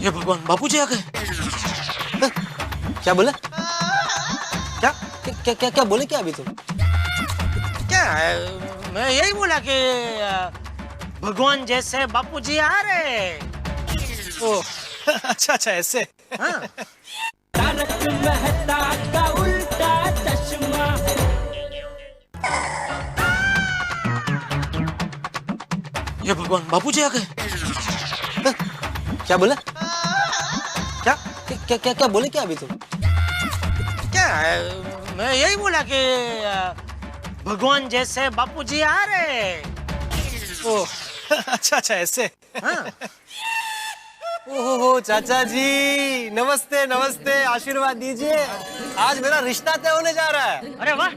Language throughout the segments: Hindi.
ये भगवान, बापूजी आ गए। क्या बोला? क्या क्या क्या क्या बोले क्या अभी तुम? क्या मैं यही बोला कि भगवान जैसे बापूजी आ रहे। ओ अच्छा अच्छा ऐसे। हाँ। तारक मेहता का उल्टा चश्मा। ये भगवान, बापूजी आ गए। क्या बोला? क्या क्या क्या क्या बोले क्या अभी तुम? क्या मैं यही बोला कि भगवान जैसे बापूजी आ रहे। ओ अच्छा अच्छा ऐसे। हाँ। ओहो चाचा जी, नमस्ते नमस्ते, आशीर्वाद दीजिए। आज मेरा रिश्ता तय होने जा रहा है। अरे वाह,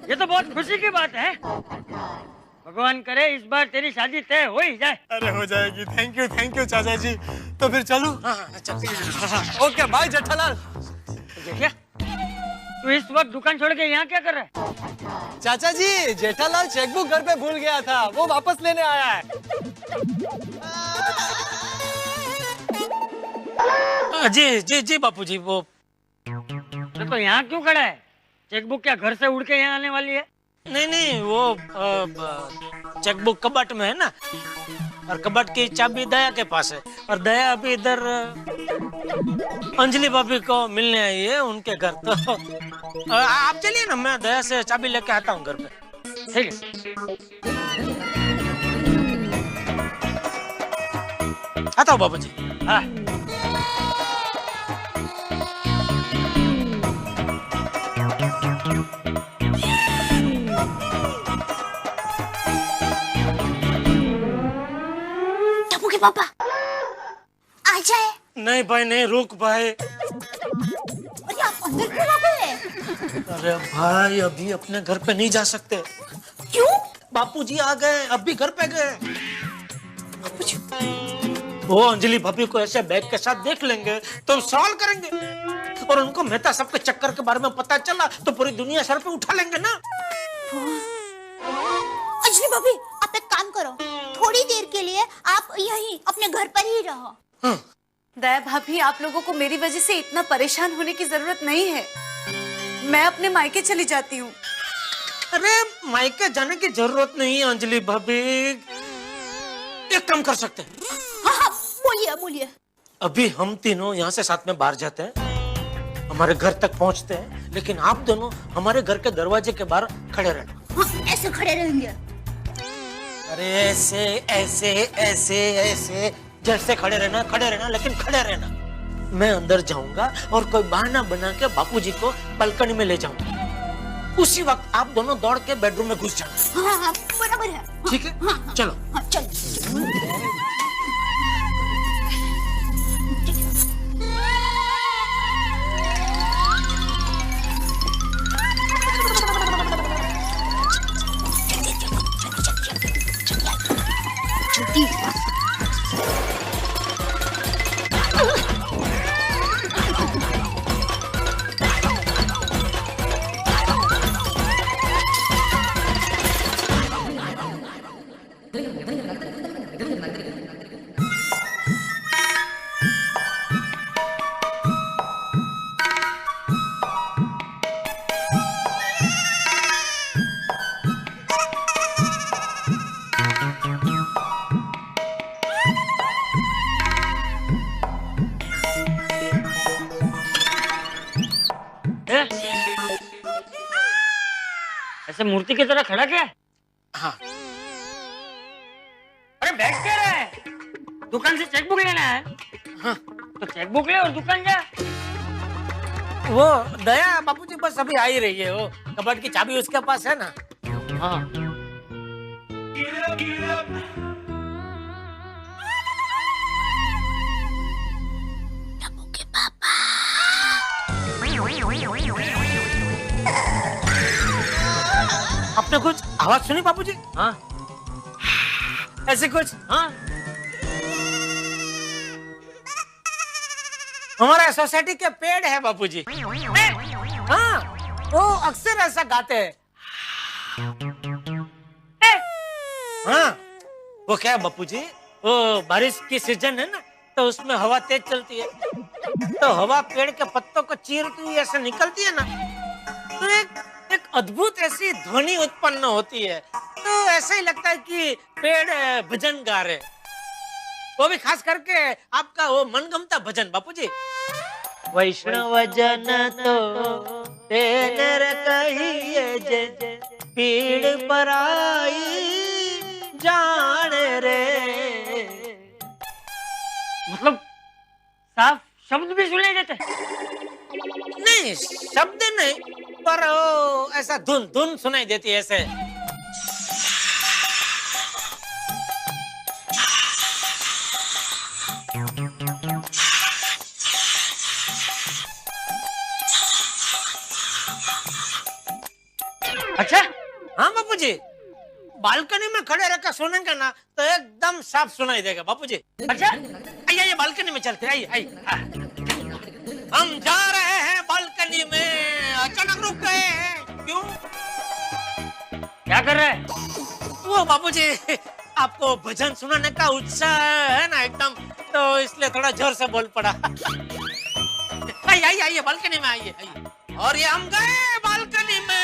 ये तो बहुत खुशी की बात है। भगवान करे इस बार तेरी शादी तय हो ही जाए। अरे हो जाएगी। थैंक यू चाचा जी। तो फिर चलूं? Okay bye Jethalal. देखिए, तू इस वक्त दुकान छोड़ के यहाँ क्या कर रहा है? चाचा जी, जेठालाल चेकबुक घर पे भूल गया था, वो वापस लेने आया है। जी जी जी बापूजी, वो तो यहाँ क्यों खड़ा है? चेकबुक क्या घर से उड़ के यहाँ आने वाली है? नहीं नहीं, वो चेकबुक कबाट में है ना, और कबाट की चाबी दया के पास है, और दया अभी इधर अंजलि भाभी को मिलने आई है उनके घर। तो आप चलिए ना, मैं दया से चाबी लेके आता हूँ घर पे। ठीक है, आता हूँ बाबूजी। हाँ। टप्पू के पापा आ जाए। नहीं भाई नहीं, रुक भाई। अरे आप अंदर क्यों आ गए? अरे भाई अभी अपने घर पे नहीं जा सकते। क्यों? बापूजी आ गए, अभी घर पे गए। वो अंजलि भाभी को ऐसे बैग के साथ देख लेंगे तो सवाल करेंगे, और उनको मेहता सबके चक्कर के बारे में पता चला तो पूरी दुनिया सर पे उठा लेंगे ना। अंजलि भाभी, आप एक काम करो, थोड़ी देर के लिए आप यहीं अपने घर पर ही रहो। हाँ। दया भाभी, आप लोगों को मेरी वजह से इतना परेशान होने की जरूरत नहीं है। मैं अपने मायके चली जाती हूँ। अरे मायके जाने की जरूरत नहीं है अंजलि भाभी। एक काम कर सकते हैं, हाँ हाँ बोलिए बोलिए। अभी हम तीनों यहाँ से साथ में बाहर जाते हैं, हमारे घर तक पहुँचते हैं, लेकिन आप दोनों हमारे घर के दरवाजे के बाहर खड़े रहना। हाँ, ऐसे खड़े रहेंगे। अरे ऐसे ऐसे ऐसे ऐसे जैसे खड़े रहना, लेकिन खड़े रहना। मैं अंदर जाऊंगा और कोई बहाना बना के बापूजी को बालकनी में ले जाऊंगा। उसी वक्त आप दोनों दौड़ के बेडरूम में घुस जाना। हाँ हाँ बराबर है। हाँ, ठीक है? हाँ, हाँ, चलो। हाँ, चलो। ऐसे मूर्ति की तरह खड़ा क्या है? हाँ। अरे बैठ क्या रहा है? दुकान से चेकबुक लेना है। हाँ। तो चेकबुक ले और दुकान जा। वो दया बापूजी बस अभी आ ही रही है, वो कबर्ड की चाबी उसके पास है ना। हाँ। टप्पू के पापा। आपने कुछ आवाज सुनी बापूजी? हाँ। ऐसे कुछ? हाँ। हमारा सोसाइटी के पेड़ है बापूजी। हाँ, वो अक्सर ऐसा गाते हैं। हाँ, वो क्या है बापूजी, वो बारिश की सीजन है ना, तो तो उसमें हवा तेज चलती है, तो हवा पेड़ के पत्तों को चीरती हुई ऐसे निकलती है ना, तो एक अद्भुत ऐसी ध्वनि उत्पन्न होती है। तो ऐसा ही लगता है कि पेड़ भजन गा रहे, वो भी खास करके आपका वो मनगमता भजन बापूजी। वैष्णव जन तो तेरे कहिए जे पीड़ पराई जाने रे। मतलब साफ शब्द भी सुनाई देते? नहीं, शब्द नहीं, पर वो ऐसा धुन धुन सुनाई देती है ऐसे। अच्छा, हाँ बापूजी, बालकनी में खड़े रहकर सुनेंगे ना तो एकदम साफ सुनाई देगा बापूजी। अच्छा, आइए बालकनी में चलते, आइए आइए। हम जा रहे हैं बालकनी में, अचानक रुक गए हैं, क्यों? क्या कर रहे हैं? वो बापूजी, आपको भजन सुनाने का उत्साह है ना एकदम, तो इसलिए थोड़ा जोर से बोल पड़ा। आइए आइए आइए, बालकनी में आइए आइए। और ये हम गए बालकनी में।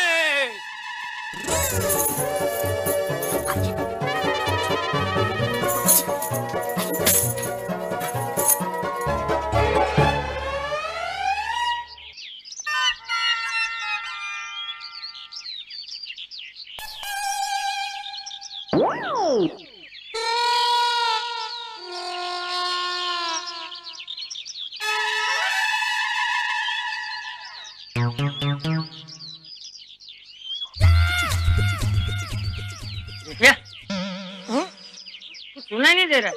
क्या? कुछ सुनाई नहीं दे रहा?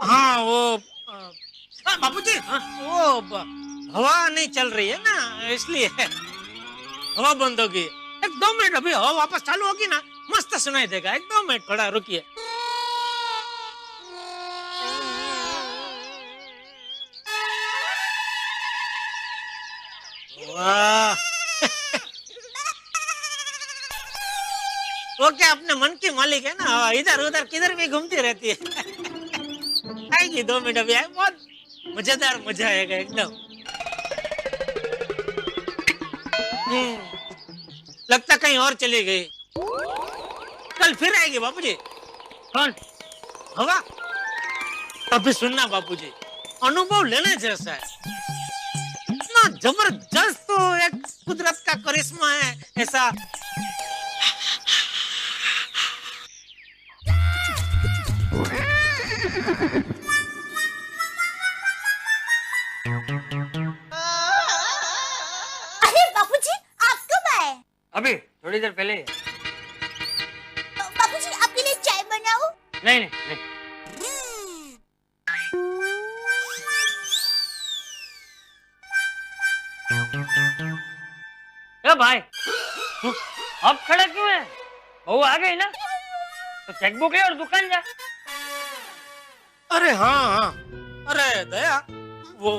हाँ वो बापूजी, वो हवा नहीं चल रही है ना, इसलिए हवा बंद होगी। एक 2 मिनट, अभी हवा वापस चालू होगी ना, मस्त सुनाई देगा। एक 2 मिनट, थोड़ा रुकिए। वाह वो क्या अपने मन की मालिक है ना, इधर उधर किधर भी घूमती रहती है। आएगी 2 मिनट अभी, आए, बहुत मजेदार, मजा आएगा एकदम। लगता कहीं और चली गई, कल फिर आएगी बापूजी। कौन? हवा। अभी सुनना बापूजी, अनुभव लेने जैसा है ना, जबरदस्त। तो एक कुदरत का करिश्मा है ऐसा। अरे बापूजी, आप कब आए? अभी थोड़ी देर पहले ही। बापूजी, आपके लिए चाय बनाऊं? नहीं नहीं नहीं। ए भाई, तू अब खड़ा क्यों है? बहू आ गई ना, तो चेकबुक ले और दुकान जा। अरे हाँ हाँ, अरे दया, वो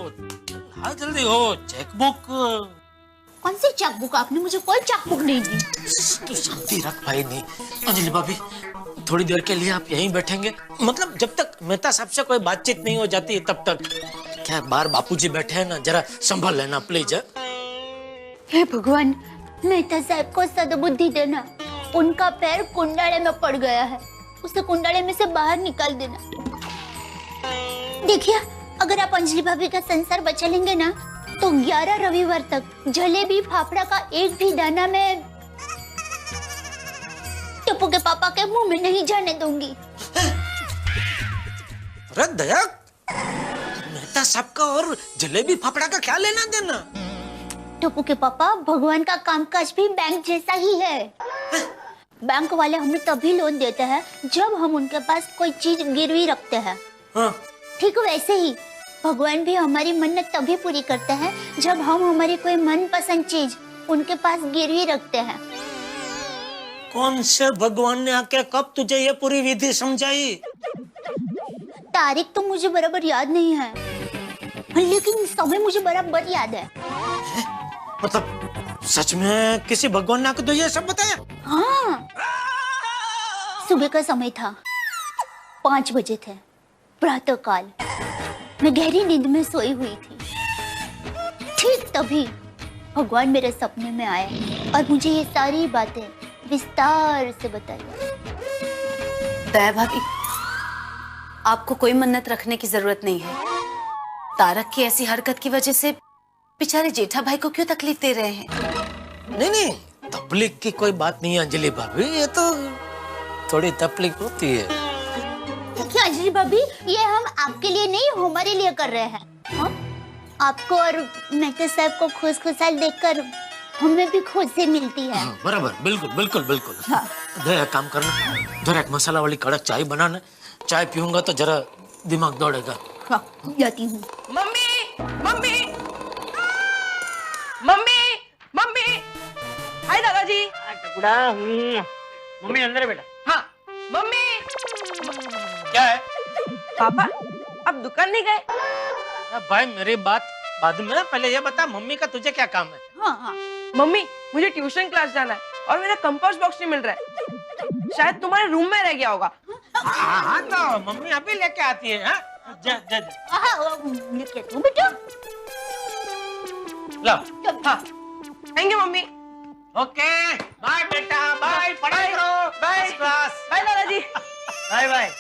हाँ जल्दी हो, चेकबुक। कौन सी चेकबुक? आपने मुझे कोई चेकबुक नहीं दी। तू शांति रख भाई। नहीं अंजलि भाभी, थोड़ी देर के लिए आप यहीं बैठेंगे, मतलब जब तक मेहता साहब से कोई बातचीत नहीं हो जाती तब तक। क्या बाहर बापूजी बैठे हैं ना, जरा संभाल लेना प्लीज। हे भगवान, मेहता साहब को सद्बुद्धि देना। उनका पैर कुंडाले में पड़ गया है, उसे कुंडाले में से बाहर निकाल देना। देखिए, अगर आप अंजलि भाभी का संसार बचा लेंगे ना, तो 11 रविवार तक जलेबी फाफड़ा का एक भी दाना मैं टप्पू के पापा के मुंह में नहीं जाने दूंगी। अरे दया, मेहता साहब का और जलेबी फाफड़ा का क्या लेना देना? टप्पू के पापा, भगवान का कामकाज भी बैंक जैसा ही है। बैंक वाले हमें तभी लोन देते हैं जब हम उनके पास कोई चीज गिरवी रखते हैं। हाँ। ठीक वैसे ही भगवान भी हमारी मन्नत तभी पूरी करते हैं जब हम हमारी कोई मनपसंद चीज उनके पास गिरवी रखते हैं। कौन से भगवान ने आके कब तुझे ये पूरी विधि समझाई? तारीख तो मुझे बराबर याद नहीं है, लेकिन समय मुझे बराबर याद है। मतलब सच में किसी भगवान ने आके तुझे ये सब बताया? हाँ, सुबह का समय था, 5 बजे थे, प्रातः काल। मैं गहरी नींद में सोई हुई थी। ठीक तभी भगवान मेरे सपने में आए और मुझे ये सारी बातें विस्तार से बताई। दया भाभी, आपको कोई मन्नत रखने की जरूरत नहीं है। तारक की ऐसी हरकत की वजह से बेचारे जेठा भाई को क्यों तकलीफ दे रहे हैं? नहीं, तकलीफ की कोई बात नहीं है अंजलि भाभी, ये तो थोड़ी तकलीफ होती है। देखिए अंजलि भाभी, ये हम आपके लिए नहीं हमारे लिए कर रहे हैं। हाँ? आपको और मेहता साहब को खुशहाल देखकर हमें भी खुशी मिलती है। हाँ, बराबर, बिल्कुल बिल्कुल बिल्कुल। हाँ। दया काम करना, जरा एक मसाला वाली कड़क चाय बनाना। चाय पीऊंगा तो जरा दिमाग दौड़ेगा। हाँ, जाती हूँ। मम्मी मम्मी मम्मी मम्मी, हाय दादाजी। टुकड़ा मम्मी अंदर है बेटा। हाँ मम्मी। क्या है? पापा अब दुकान नहीं गए? भाई मेरी बात बाद में, पहले ये बता मम्मी का तुझे क्या काम है? हाँ। मम्मी मुझे ट्यूशन क्लास जाना है और मेरा कंपास बॉक्स नहीं मिल रहा है। शायद तुम्हारे रूम में रह गया होगा। हाँ तो मम्मी अभी लेके आती है। हाँ? जा। लेके तू बेटा। लो। हाँ thank you mummy. Okay bye बेटा, बाय, पढ़ाई करो, बाय क्लास। बाय दादाजी। Bye bye.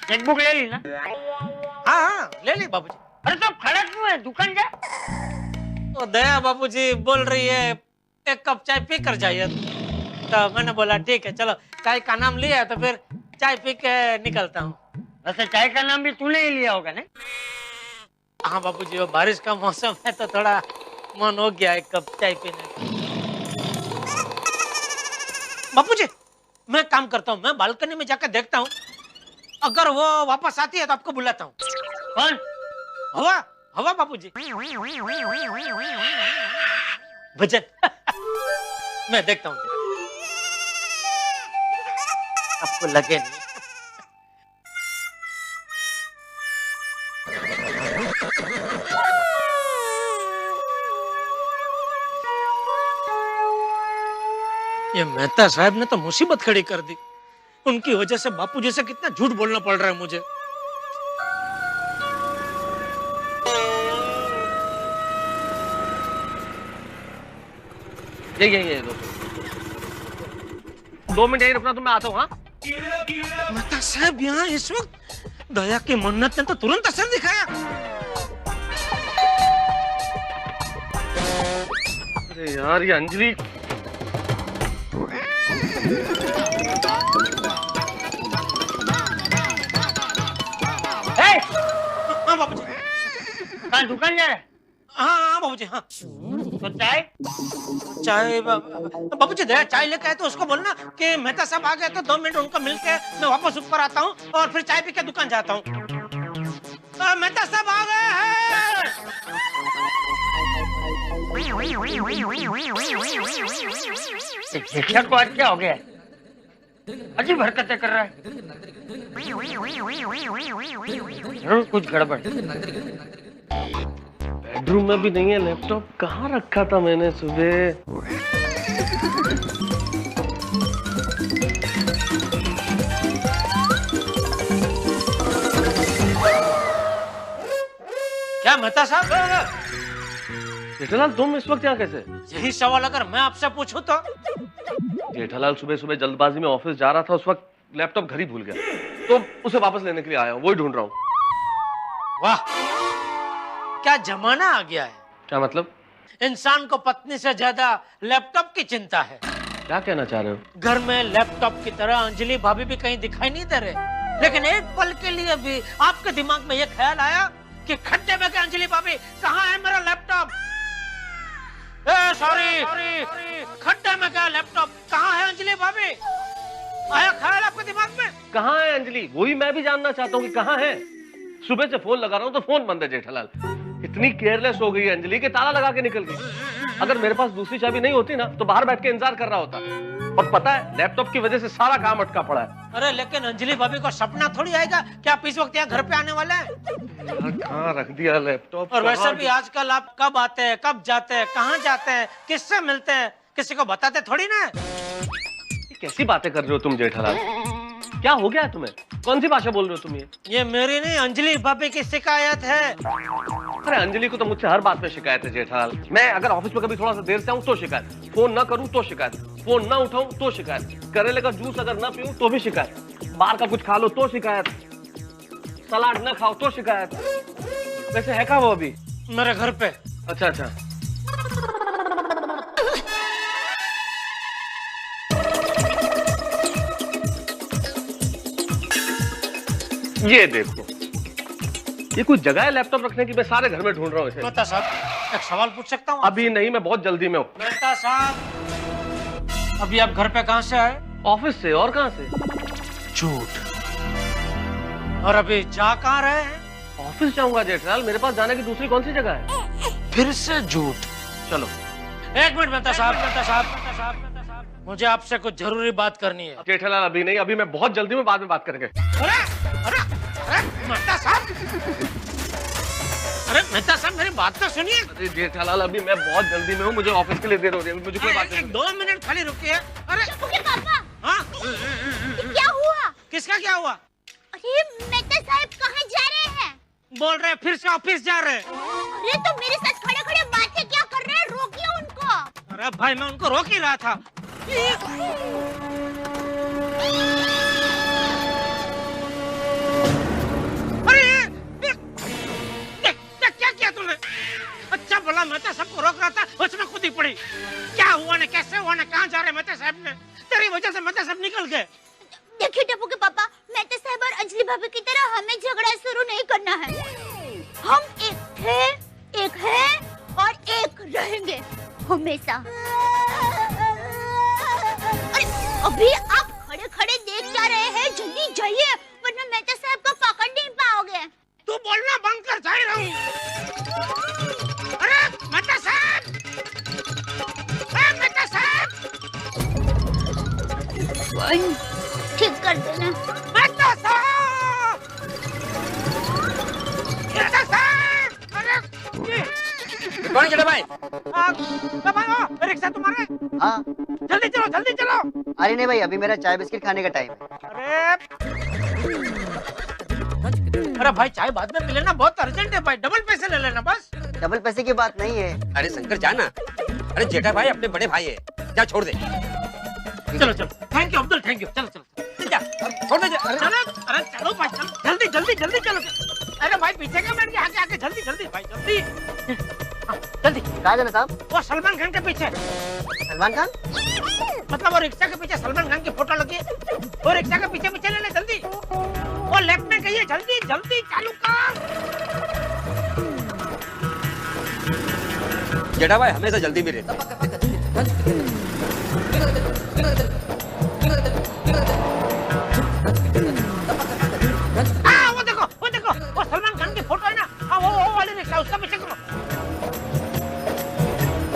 चेकबुक ले ली ना? हाँ ले ली बाबूजी। अरे तो खड़ा क्यों है, दुकान जा। तो दया बाबूजी बोल रही है एक कप चाय पी कर जाइए, तो मैंने बोला ठीक है चलो, चाय का नाम लिया है तो फिर चाय पी के निकलता हूँ। वैसे चाय का नाम भी तूने ही लिया होगा ना? हाँ बाबूजी, वो बारिश का मौसम है तो थोड़ा मन हो गया एक कप चाय पीने का। बाबूजी मैं काम करता हूँ, मैं बालकनी में जाकर देखता हूँ, अगर वो वापस आती है तो आपको बुलाता हूँ। कौन? हवा हवा बाबूजी। भजन। मैं देखता हूँ, आपको लगे नहीं। ये मेहता साहब ने तो मुसीबत खड़ी कर दी। उनकी वजह से बापूजी से कितना झूठ बोलना पड़ रहा है मुझे। ये दो मिनट यही रुकना, तो मैं आता हूँ। हाँ मेहता साहब यहाँ इस वक्त? दया की मन्नत ने तो तुरंत असर दिखाया। अरे यार ये अंजलि। हाँ बाबूजी। कहाँ दुकान जा रहा है? हाँ बाबूजी। हाँ तो चाय? चाय बाबूजी, दया चाय लेके आए तो उसको बोलना कि मेहता साहब आ गए तो 2 मिनट उनका मिलके मैं वापस ऊपर आता हूँ और फिर चाय पी के दुकान जाता हूँ। मेहता साहब आ गए हैं। जेठिया को आज क्या हो गया? अजीब हरकतें कर रहा है। जरूर कुछ गड़बड़। बेडरूम में भी नहीं है लैपटॉप, कहाँ रखा था मैंने सुबह? क्या मेहता साहब? जेठालाल तुम इस वक्त यहाँ कैसे? यही सवाल अगर मैं आपसे पूछूं तो? जेठालाल सुबह सुबह जल्दबाजी में ऑफिस जा रहा था, उस वक्त लैपटॉप घर ही भूल गया, तो उसे वापस लेने के लिए आया हूँ, वही ढूंढ रहा हूँ। वाह, क्या जमाना आ गया है। क्या मतलब? इंसान को पत्नी से ज्यादा लैपटॉप की चिंता है। क्या कहना चाह रहे हो? घर में लैपटॉप की तरह अंजलि भाभी भी कहीं दिखाई नहीं दे रहे, लेकिन एक पल के लिए भी आपके दिमाग में यह ख्याल आया कि खड्डे में क्या अंजलि भाभी, कहाँ है मेरा लैपटॉप? सॉरी, खड्डे में क्या लैपटॉप, कहाँ है अंजलि भाभी? आया ख्याल आपके दिमाग में? कहाँ है अंजलि? वही मैं भी जानना चाहता हूँ कि कहाँ है। सुबह से फोन लगा रहा हूँ तो फोन बंद है। जेठालाल इतनी केयरलेस हो गई है अंजलि कि ताला लगा के निकल गई। अगर मेरे पास दूसरी चाबी नहीं होती ना तो बाहर बैठ के इंतजार कर रहा होता। और पता है लैपटॉप की वजह से सारा काम अटका पड़ा है। अरे लेकिन अंजलि भाभी को सपना थोड़ी आएगा कि आप इस वक्त यहाँ घर पे आने वाले हैं। यार कहाँ रख दिया लैपटॉप? और वैसे भी आजकल आप कब आते हैं, कब जाते हैं, कहाँ जाते हैं, किससे मिलते हैं, किसी को बताते थोड़ी ना। ये कैसी बातें कर रहे हो तुम जेठालाल? क्या हो गया तुम्हें? कौन सी भाषा बोल रहे हो तुम? ये मेरी नहीं, अंजलि भाभी की शिकायत है। अरे अंजलि को तो मुझसे हर बात पे शिकायत है जेठालाल। मैं अगर ऑफिस में कभी थोड़ा सा देर से आऊँ तो शिकायत, फोन ना करूँ तो शिकायत, फोन ना उठाऊं तो शिकायत, करेले का जूस अगर ना पीऊं तो भी शिकायत, बाहर का कुछ खा लो तो शिकायत, सलाद ना खाओ तो शिकायत। वैसे है क्या वो अभी? मेरे घर पे। अच्छा अच्छा। ये देखो, ये कोई जगह है लैपटॉप रखने की? मैं सारे घर में ढूंढ रहा हूँ इसे। मेहता साहब एक सवाल पूछ सकता हूँ? अभी नहीं, मैं बहुत जल्दी में हूँ। मेहता साहब अभी आप घर पे कहाँ से आए? ऑफिस से। और कहाँ से? झूठ। और अभी जा कहाँ रहे हैं? ऑफिस जाऊंगा जेठालाल, मेरे पास जाने की दूसरी कौन सी जगह है? फिर से झूठ। चलो एक मिनट मेहता साहब, मुझे आपसे कुछ जरूरी बात करनी है। जेठालाल अभी नहीं, अभी मैं बहुत जल्दी में, बाद में बात करेंगे। अरे अरे अरे मेहता साहब, अरे मेहता साहब मेरी बात तो सुनिए। अरे जेठालाल अभी मैं बहुत जल्दी में हूँ, मुझे ऑफिस के लिए देर हो रही है, मुझे कोई बात नहीं। 2 मिनट खाली रुकिए। अरे पापा, हाँ क्या हुआ? किसका क्या हुआ? अरे मेहता साहब कहाँ जा रहे हैं? बोल रहे फिर से ऑफिस जा रहे हैं। अरे तो मेरे साथ खड़े खड़े बातें क्या कर रहे हैं? रोकिए उनको। अरे भाई मैं उनको रोक ही रहा था। क्या किया तूने? अच्छा भला मेहता सबको रोक रहा था, उसमें खुद ही पड़ी। क्या हुआ ने, कैसे हुआ ने, कहाँ जा रहे मेहता साहब ने? तेरी वजह से मेहता साहब निकल गए। देखिए टप्पू के पापा, मेहता साहब और अंजलि भाभी की तरह हमें झगड़ा शुरू नहीं करना है। हम एक थे, एक है और एक रहेंगे हमेशा। अरे अभी आप खड़े खड़े देख क्या रहे हैं? जल्दी जाइए वरना मेहता साहब को पकड़ नहीं पाओगे। तू बोलना बंद कर, जा रहा हूँ। अरे मेहता साहब, मेहता साहब, ठीक कर देना। मेहता साहब, मेहता साहब। अरे कौन चले भाई? भाई रिक्शा तुम्हारे? हाँ। जल्दी चलो, जल्दी चलो। अरे नहीं भाई, अभी मेरा चाय बिस्किट खाने का टाइम है। अरे भाई चाय बाद में पी लेना, बहुत अर्जेंट है भाई, डबल पैसे ले लेना बस। डबल पैसे की बात नहीं है। अरे शंकर जाना, अरे जेठा भाई अपने बड़े भाई है, जा छोड़ दे। चलो चलो, thank you Abdul, thank you. चलो चलो जा, छोड़ दे। चलो अरे चलो भाई, चलो जल्दी जल्दी जल्दी चलो। अरे भाई पीछे का बैठ के आगे आगे, जल्दी जल्दी भाई जल्दी। जल्दी। कहाँ जाना साहब? वो सलमान खान के पीछे। सलमान खान? मतलब वो रिक्शा के पीछे सलमान खान की फोटो लगी है, वो रिक्शा के पीछे पीछे ले ले जल्दी। वो लेफ्ट में गई है, जल्दी जल्दी चालू कर। जेठा भाई हमेशा जल्दी में रहता। वो देखो वो सलमान खान की फोटो है ना, वो वाली रिक्शा, उसका पीछे करो।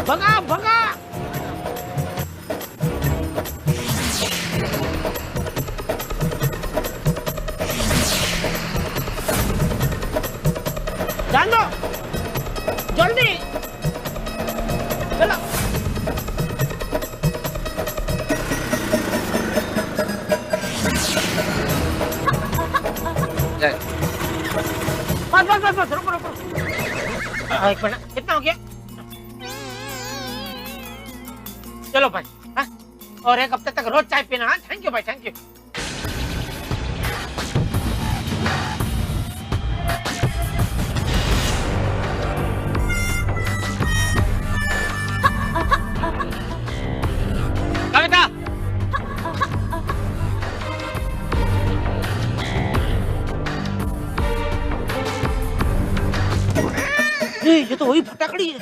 भगा भगा। जान दो, जल्दी चलो। बस रुको रुको। एक मिनट, कितना हो गया? चलो भाई, हाँ? और एक हफ्ते तक रोज चाय पीना। हाँ थैंक यू भाई, थैंक यू। कविता, ये तो वही फटाकड़ी है।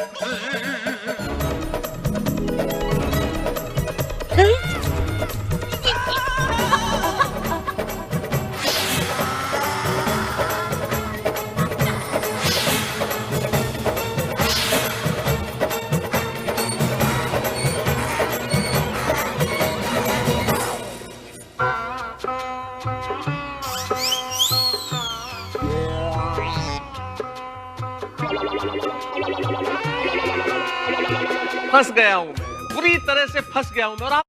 फंस गया हूं मैं, बुरी तरह से फंस गया हूं मैं। और आप